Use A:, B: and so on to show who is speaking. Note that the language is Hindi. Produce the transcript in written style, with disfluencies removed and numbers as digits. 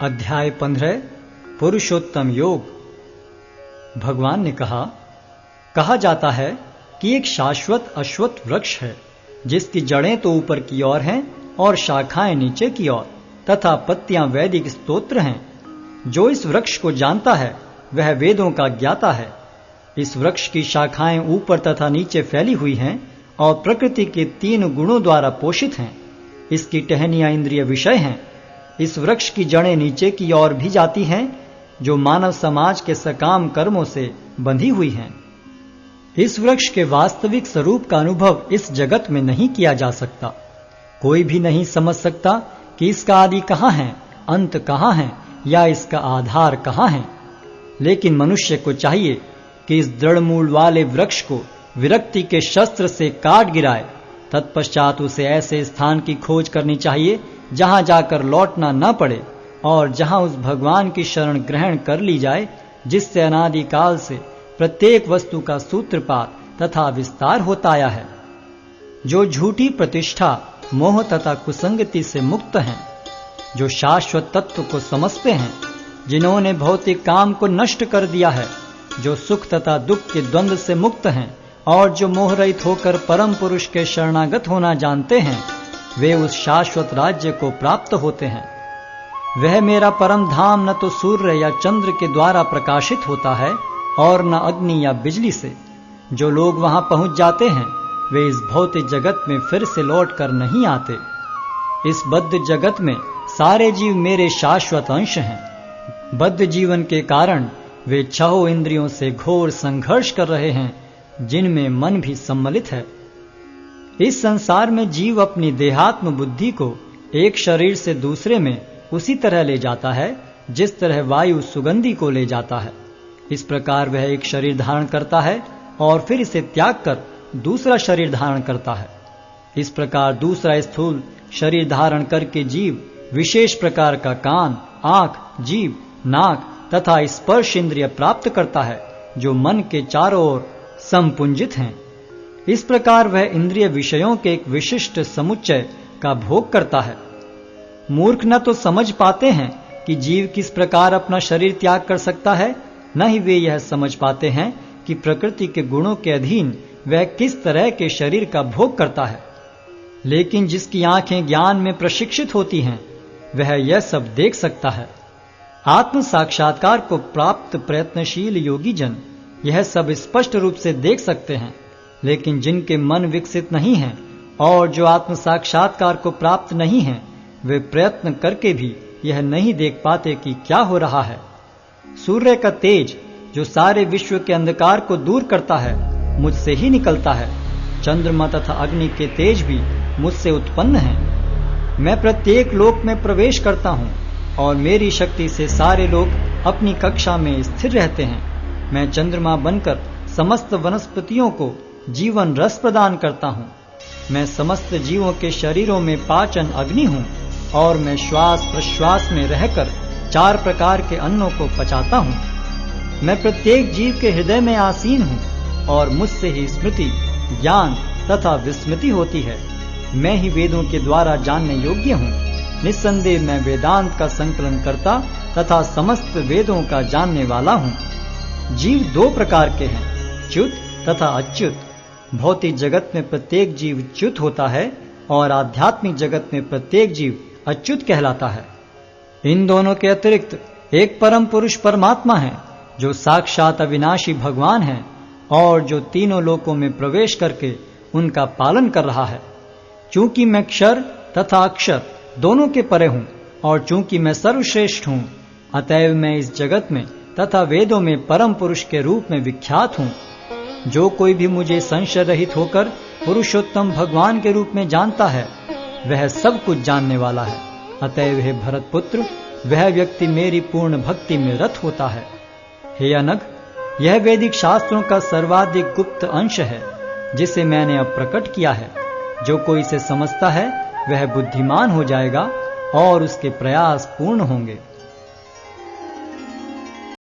A: अध्याय 15 पुरुषोत्तम योग। भगवान ने कहा जाता है कि एक शाश्वत अश्वत्थ वृक्ष है जिसकी जड़ें तो ऊपर की ओर हैं और शाखाएं नीचे की ओर तथा पत्तियां वैदिक स्तोत्र हैं। जो इस वृक्ष को जानता है वह वेदों का ज्ञाता है। इस वृक्ष की शाखाएं ऊपर तथा नीचे फैली हुई हैं और प्रकृति के 3 गुणों द्वारा पोषित हैं। इसकी टहनियां इंद्रिय विषय हैं। इस वृक्ष की जड़ें नीचे की ओर भी जाती हैं जो मानव समाज के सकाम कर्मों से बंधी हुई हैं। इस वृक्ष के वास्तविक स्वरूप का अनुभव इस जगत में नहीं किया जा सकता। कोई भी नहीं समझ सकता कि इसका आदि कहाँ है, अंत कहाँ है या इसका आधार कहाँ है। लेकिन मनुष्य को चाहिए कि इस दृढ़ मूल वाले वृक्ष को विरक्ति के शस्त्र से काट गिराए। तत्पश्चात उसे ऐसे स्थान की खोज करनी चाहिए जहां जाकर लौटना न पड़े और जहां उस भगवान की शरण ग्रहण कर ली जाए जिससे अनादिकाल से प्रत्येक वस्तु का सूत्रपात तथा विस्तार होता आया है। जो झूठी प्रतिष्ठा, मोह तथा कुसंगति से मुक्त हैं, जो शाश्वत तत्व को समझते हैं, जिन्होंने भौतिक काम को नष्ट कर दिया है, जो सुख तथा दुख के द्वंद्व से मुक्त हैं और जो मोह रहित होकर परम पुरुष के शरणागत होना जानते हैं, वे उस शाश्वत राज्य को प्राप्त होते हैं। वह मेरा परम धाम न तो सूर्य या चंद्र के द्वारा प्रकाशित होता है और न अग्नि या बिजली से। जो लोग वहां पहुंच जाते हैं वे इस भौतिक जगत में फिर से लौट कर नहीं आते। इस बद्ध जगत में सारे जीव मेरे शाश्वत अंश हैं। बद्ध जीवन के कारण वे 6 इंद्रियों से घोर संघर्ष कर रहे हैं जिनमें मन भी सम्मिलित है। इस संसार में जीव अपनी देहात्म बुद्धि को एक शरीर से दूसरे में उसी तरह ले जाता है जिस तरह वायु सुगंधी को ले जाता है। इस प्रकार वह एक शरीर धारण करता है और फिर इसे त्याग कर दूसरा शरीर धारण करता है। इस प्रकार दूसरा स्थूल शरीर धारण करके जीव विशेष प्रकार का कान, आंख, जीभ, नाक तथा स्पर्श इंद्रिय प्राप्त करता है जो मन के चारों ओर संपुंजित हैं। इस प्रकार वह इंद्रिय विषयों के एक विशिष्ट समुच्चय का भोग करता है। मूर्ख न तो समझ पाते हैं कि जीव किस प्रकार अपना शरीर त्याग कर सकता है, न ही वे यह समझ पाते हैं कि प्रकृति के गुणों के अधीन वह किस तरह के शरीर का भोग करता है। लेकिन जिसकी आंखें ज्ञान में प्रशिक्षित होती हैं वह यह सब देख सकता है। आत्म साक्षात्कार को प्राप्त प्रयत्नशील योगी जन यह सब स्पष्ट रूप से देख सकते हैं। लेकिन जिनके मन विकसित नहीं हैं और जो आत्म साक्षात्कार को प्राप्त नहीं हैं, वे प्रयत्न करके भी यह नहीं देख पाते कि क्या हो रहा है। सूर्य का तेज जो सारे विश्व के अंधकार को दूर करता है मुझसे ही निकलता है। चंद्रमा तथा अग्नि के तेज भी मुझसे उत्पन्न हैं। मैं प्रत्येक लोक में प्रवेश करता हूँ और मेरी शक्ति से सारे लोग अपनी कक्षा में स्थिर रहते हैं। मैं चंद्रमा बनकर समस्त वनस्पतियों को जीवन रस प्रदान करता हूँ। मैं समस्त जीवों के शरीरों में पाचन अग्नि हूँ और मैं श्वास प्रश्वास में रहकर 4 प्रकार के अन्नों को पचाता हूँ। मैं प्रत्येक जीव के हृदय में आसीन हूँ और मुझसे ही स्मृति, ज्ञान तथा विस्मृति होती है। मैं ही वेदों के द्वारा जानने योग्य हूँ। निस्संदेह मैं वेदांत का संकलन करता तथा समस्त वेदों का जानने वाला हूँ। जीव 2 प्रकार के हैं, च्युत तथा अच्युत। भौतिक जगत में प्रत्येक जीव च्युत होता है और आध्यात्मिक जगत में प्रत्येक जीव अच्युत कहलाता है। इन दोनों के अतिरिक्त एक परम पुरुष परमात्मा है जो साक्षात अविनाशी भगवान है और जो तीनों लोकों में प्रवेश करके उनका पालन कर रहा है। चूंकि मैं क्षर तथा अक्षर दोनों के परे हूँ और चूंकि मैं सर्वश्रेष्ठ हूँ, अतएव मैं इस जगत में तथा वेदों में परम पुरुष के रूप में विख्यात हूँ। जो कोई भी मुझे संशय रहित होकर पुरुषोत्तम भगवान के रूप में जानता है वह सब कुछ जानने वाला है। अतएव हे भरत पुत्र, वह व्यक्ति मेरी पूर्ण भक्ति में रत होता है। हे अनघ, यह वैदिक शास्त्रों का सर्वाधिक गुप्त अंश है जिसे मैंने अब प्रकट किया है। जो कोई इसे समझता है वह बुद्धिमान हो जाएगा और उसके प्रयास पूर्ण होंगे।